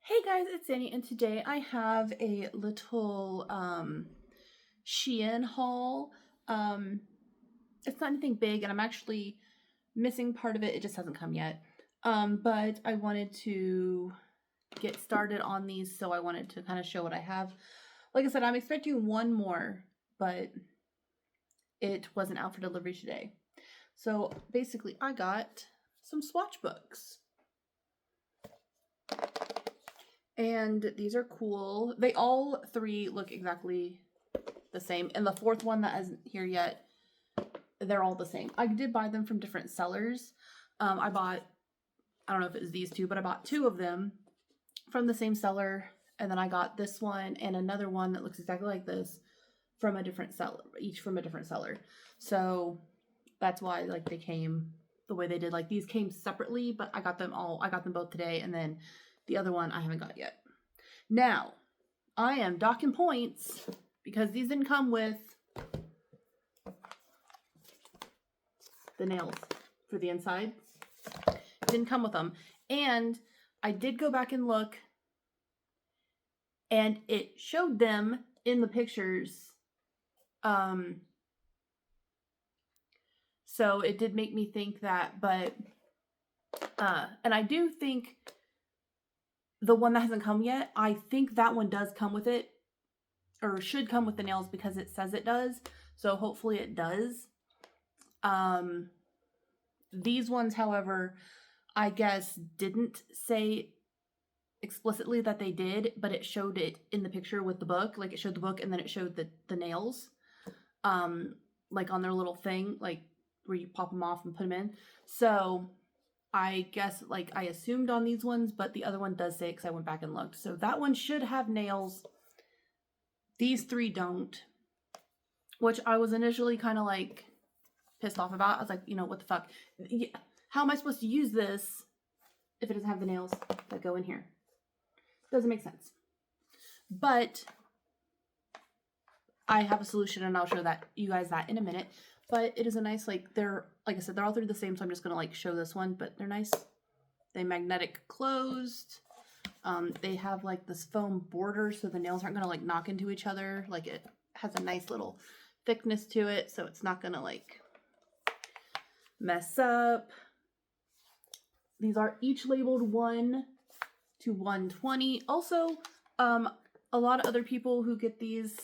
Hey guys, it's Annie, and today I have a little shein haul. It's not anything big, and I'm actually missing part of it. It just hasn't come yet. But I wanted to get started on these, so I wanted to kind of show what I have. Like I said, I'm expecting one more, but it wasn't out for delivery today. So basically, I got some swatch books. And these are cool. They all three look exactly the same. And the fourth one that isn't here yet, they're all the same. I did buy them from different sellers. I don't know if it was these two, but I bought two of them from the same seller. And then I got this one and another one that looks exactly like this from a different seller, each from a different seller. So that's why like they came the way they did. Like these came separately, but I got them both today, and then the other one I haven't got yet. Now, I am docking points because these didn't come with the nails for the inside. It didn't come with them. And I did go back and look, and it showed them in the pictures. So it did make me think that, but, and I do think the one that hasn't come yet, I think that one does come with it, or should come with the nails because it says it does. So hopefully it does. These ones, however, I guess didn't say explicitly that they did, but it showed it in the picture with the book. Like it showed the book and then it showed the nails, like on their little thing, like where you pop them off and put them in. So I guess like I assumed on these ones, but the other one does say it because I went back and looked. So that one should have nails. These three don't, which I was initially kind of like pissed off about. I was like, you know, what the fuck? How am I supposed to use this if it doesn't have the nails that go in here? Doesn't make sense. But I have a solution, and I'll show that you guys that in a minute. But it is a nice, like, they're, like I said, they're all three the same, so I'm just going to, like, show this one. But they're nice. They magnetic closed. They have, like, this foam border, so the nails aren't going to, like, knock into each other. Like, it has a nice little thickness to it, so it's not going to, like, mess up. These are each labeled 1 to 120. Also, a lot of other people who get these,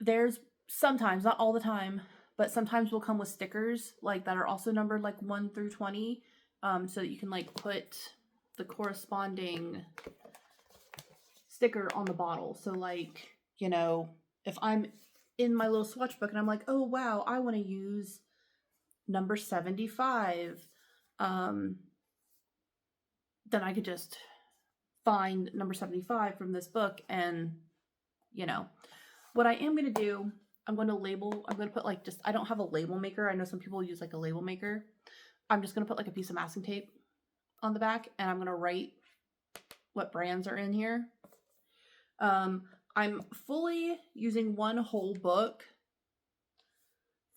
there's sometimes, not all the time, but sometimes will come with stickers like that are also numbered like 1 through 20, so that you can like put the corresponding sticker on the bottle. So like, you know, if I'm in my little swatch book and I'm like, oh wow, I want to use number 75, then I could just find number 75 from this book. And you know what I am going to do, I'm going to put like, just, I don't have a label maker. I know some people use like a label maker. I'm just going to put like a piece of masking tape on the back, and I'm going to write what brands are in here. I'm fully using one whole book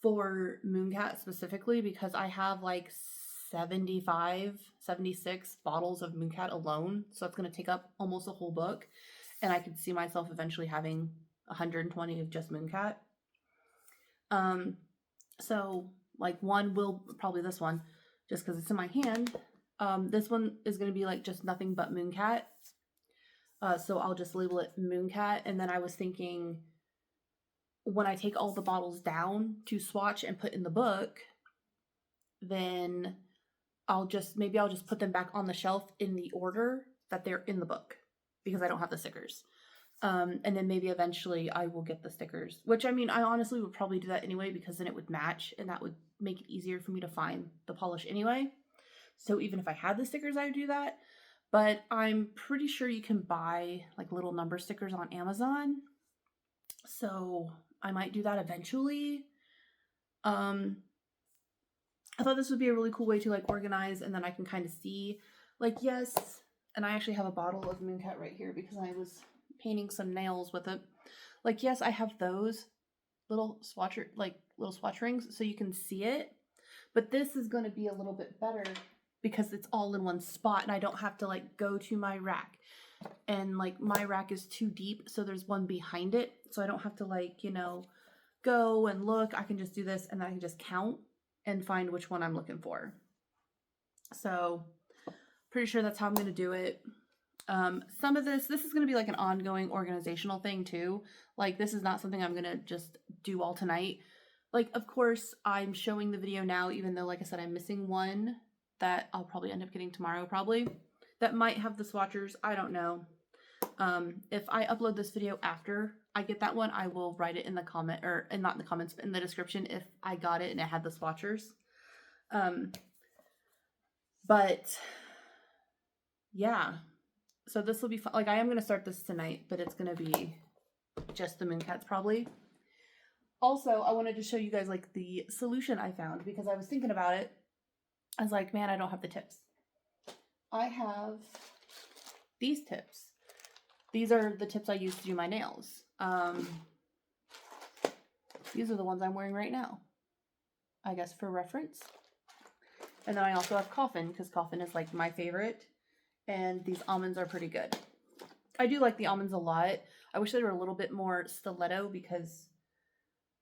for Mooncat specifically because I have like 76 bottles of Mooncat alone. So it's going to take up almost a whole book. And I could see myself eventually having 120 of just Mooncat. So like one will, probably this one, just because it's in my hand. This one is going to be like just nothing but Mooncat. So I'll just label it Mooncat. And then I was thinking, when I take all the bottles down to swatch and put in the book, then maybe I'll just put them back on the shelf in the order that they're in the book, because I don't have the stickers. And then maybe eventually I will get the stickers, which I mean, I honestly would probably do that anyway, because then it would match and that would make it easier for me to find the polish anyway. So even if I had the stickers, I would do that. But I'm pretty sure you can buy like little number stickers on Amazon. So I might do that eventually. I thought this would be a really cool way to like organize, and then I can kind of see like, yes, and I actually have a bottle of Mooncat right here because I was painting some nails with it. Like, yes, I have those little swatch rings so you can see it, but this is going to be a little bit better because it's all in one spot and I don't have to like go to my rack. And like my rack is too deep, so there's one behind it. So I don't have to like, you know, go and look. I can just do this and then I can just count and find which one I'm looking for. So pretty sure that's how I'm going to do it. Some of this is going to be like an ongoing organizational thing too. Like this is not something I'm going to just do all tonight. Like, of course, I'm showing the video now, even though, like I said, I'm missing one that I'll probably end up getting tomorrow, probably. That might have the swatchers. I don't know. If I upload this video after I get that one, I will write it in the comment, or not in the comments, but in the description if I got it and it had the swatchers. But yeah, so this will be fun. Like I am going to start this tonight, but it's going to be just the Mooncats probably. Also, I wanted to show you guys like the solution I found because I was thinking about it. I was like, man, I don't have the tips. I have these tips. These are the tips I use to do my nails. These are the ones I'm wearing right now, I guess for reference. And then I also have Coffin because Coffin is like my favorite. And these almonds are pretty good. I do like the almonds a lot. I wish they were a little bit more stiletto because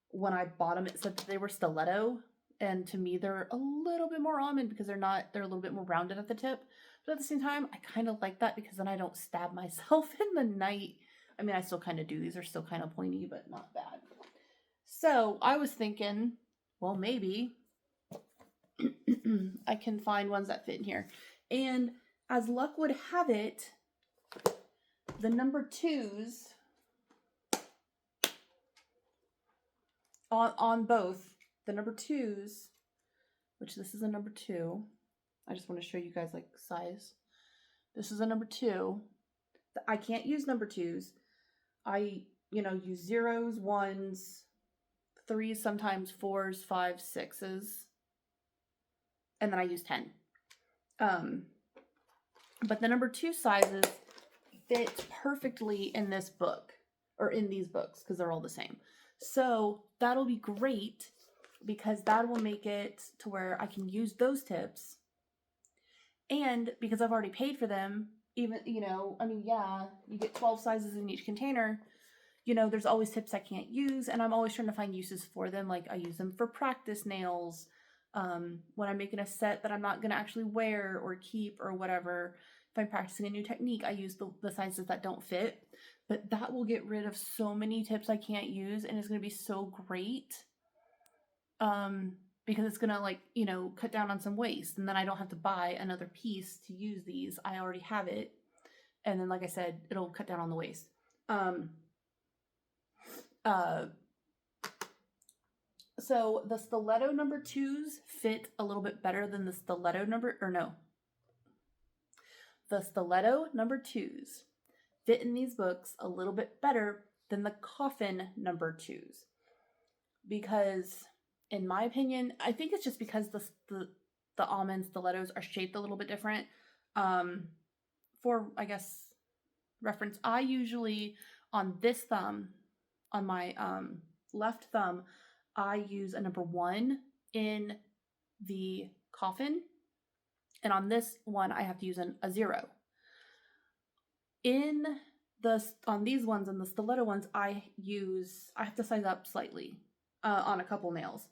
when I bought them, it said that they were stiletto. And to me, they're a little bit more almond because they're a little bit more rounded at the tip. But at the same time, I kind of like that because then I don't stab myself in the night. I mean, I still kind of do. These are still kind of pointy, but not bad. So I was thinking, well, maybe I can find ones that fit in here. And as luck would have it, the number 2s on both, the number 2s, which this is a number 2. I just want to show you guys like size. This is a number 2. I can't use number 2s. I, use 0s, 1s, 3s, sometimes 4s, 5s, 6s. And then I use 10. But the number 2 sizes fit perfectly in this book, or in these books, because they're all the same. So that'll be great because that will make it to where I can use those tips. And because I've already paid for them, even, yeah, you get 12 sizes in each container. There's always tips I can't use, and I'm always trying to find uses for them. Like I use them for practice nails, when I'm making a set that I'm not going to actually wear or keep or whatever. If I'm practicing a new technique, I use the sizes that don't fit. But that will get rid of so many tips I can't use, and it's going to be so great. Because it's going to cut down on some waste, and then I don't have to buy another piece to use these. I already have it. And then, like I said, it'll cut down on the waste. So the stiletto number 2s fit a little bit better than the stiletto the stiletto number 2s fit in these books a little bit better than the Coffin number 2s. Because in my opinion, I think it's just because the almond stilettos are shaped a little bit different. For, I guess, reference, I usually, on this thumb, on my left thumb, I use a number 1 in the Coffin. And on this one, I have to use a 0. On these ones, and the stiletto ones, I have to size up slightly on a couple nails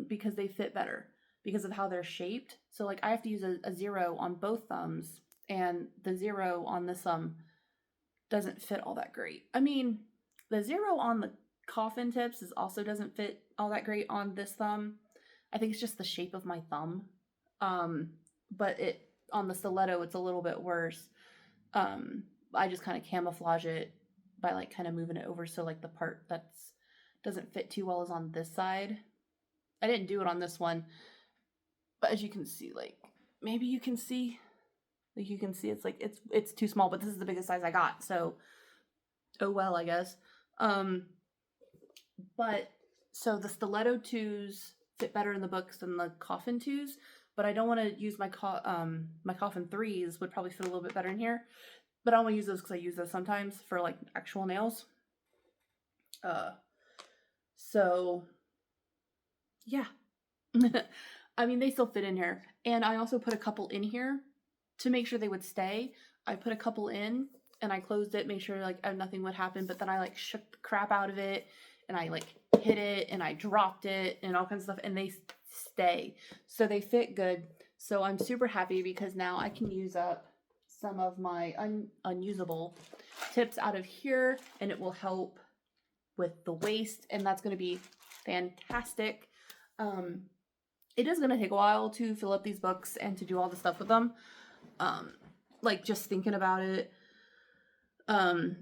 because they fit better because of how they're shaped. So like I have to use a 0 on both thumbs, and the 0 on this thumb doesn't fit all that great. I mean, the 0 on the Coffin tips also doesn't fit all that great on this thumb. I think it's just the shape of my thumb. But on the stiletto, it's a little bit worse. I just kind of camouflage it by like kind of moving it over so like the part that's doesn't fit too well is on this side. I didn't do it on this one, but as you can see, like maybe you can see, like you can see it's like it's too small, but this is the biggest size I got, so oh well, I guess. But so the stiletto 2s fit better in the books than the Coffin 2s, but I don't want to use my Coffin 3s would probably fit a little bit better in here, but I want to use those because I use those sometimes for like actual nails. So yeah. I mean, they still fit in here. And I also put a couple in here to make sure they would stay. I put a couple in and I closed it, make sure like nothing would happen. But then I like shook the crap out of it and I like hit it and I dropped it and all kinds of stuff, and they stay. So they fit good. So I'm super happy because now I can use up some of my unusable tips out of here, and it will help with the waist, and that's going to be fantastic. It is going to take a while to fill up these books and to do all the stuff with them. Like just thinking about it,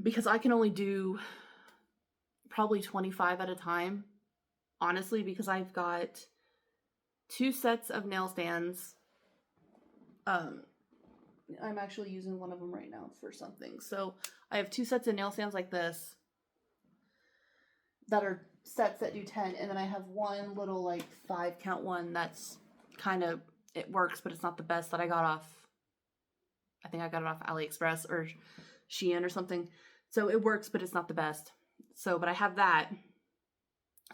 because I can only do probably 25 at a time, honestly, because I've got 2 sets of nail stands. I'm actually using one of them right now for something. So I have 2 sets of nail stands like this that are sets that do 10, and then I have one little like 5 count one that's kind of, it works, but it's not the best, that I got off, I think I got it off AliExpress or Shein or something. So it works, but it's not the best. So, but I have that,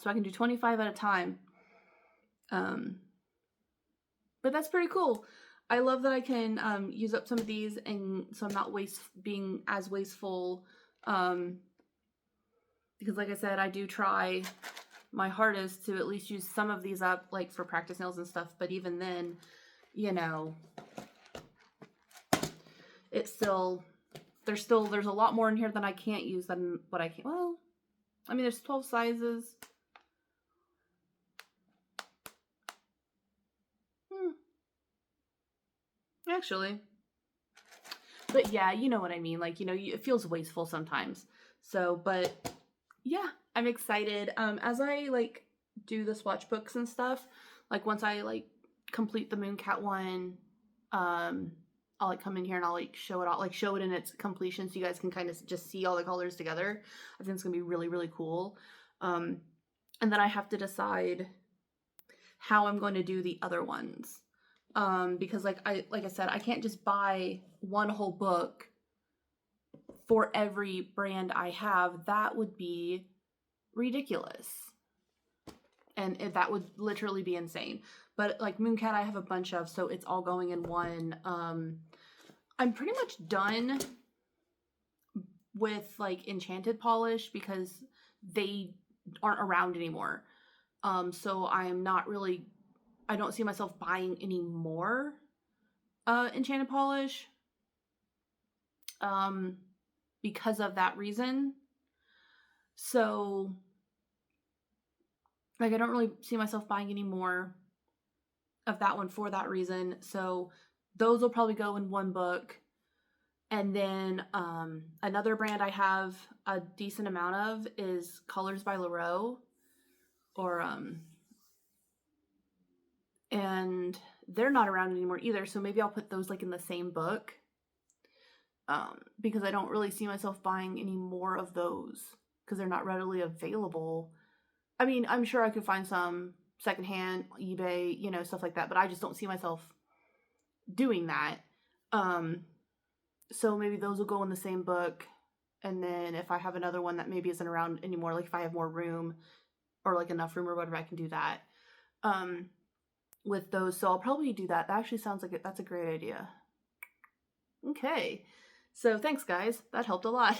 so I can do 25 at a time. But that's pretty cool. I love that I can use up some of these, and so I'm not being as wasteful. Because like I said, I do try my hardest to at least use some of these up, like for practice nails and stuff. But even then, you know, it's still, there's a lot more in here than I can't use than what I can. Well, I mean, there's 12 sizes. Actually. But yeah, you know what I mean. Like, you know, it feels wasteful sometimes. So, but yeah, I'm excited. As I like do the swatch books and stuff, like once I like complete the Mooncat one, I'll like come in here and I'll like show it all, like show it in its completion, so you guys can kind of just see all the colors together. I think it's gonna be really, really cool. And then I have to decide how I'm going to do the other ones. Because like I said, I can't just buy one whole book for every brand I have. That would be ridiculous. And that would literally be insane. But like Mooncat, I have a bunch of, so it's all going in one. I'm pretty much done with like Enchanted Polish because they aren't around anymore. So I'm not really, I don't see myself buying any more Enchanted Polish because of that reason. So like I don't really see myself buying any more of that one for that reason. So those will probably go in one book. And then another brand I have a decent amount of is Colors by Leroux, or and they're not around anymore either, so maybe I'll put those like in the same book, because I don't really see myself buying any more of those because they're not readily available. I mean, I'm sure I could find some secondhand, eBay, you know, stuff like that, but I just don't see myself doing that. So maybe those will go in the same book, and then if I have another one that maybe isn't around anymore, like if I have more room or like enough room or whatever, I can do that with those. So I'll probably do that. That actually sounds like that's a great idea. Okay, so thanks guys, that helped a lot.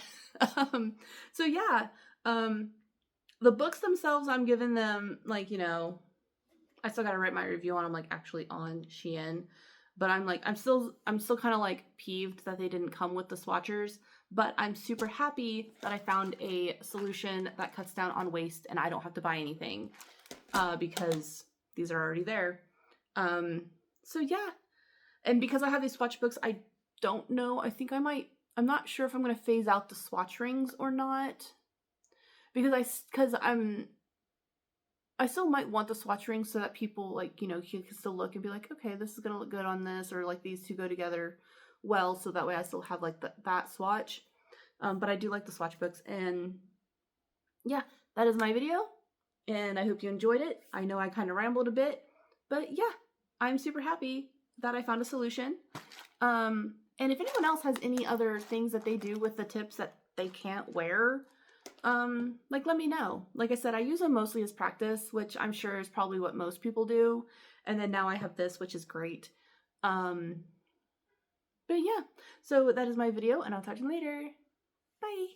So yeah, the books themselves, I'm giving them like, you know, I still gotta write my review on them, like actually on Shein. But I'm still kind of like peeved that they didn't come with the swatchers, but I'm super happy that I found a solution that cuts down on waste and I don't have to buy anything, because these are already there. So yeah, and because I have these swatch books, I don't know, I think I'm not sure if I'm going to phase out the swatch rings or not, because I still might want the swatch rings so that people, like, you know, can still look and be like, okay, this is going to look good on this, or like these two go together well, so that way I still have like that swatch. But I do like the swatch books, and yeah, that is my video, and I hope you enjoyed it. I know I kind of rambled a bit, but yeah, I'm super happy that I found a solution. And if anyone else has any other things that they do with the tips that they can't wear, like let me know. Like I said, I use them mostly as practice, which I'm sure is probably what most people do. And then now I have this, which is great. But yeah, so that is my video, and I'll talk to you later. Bye.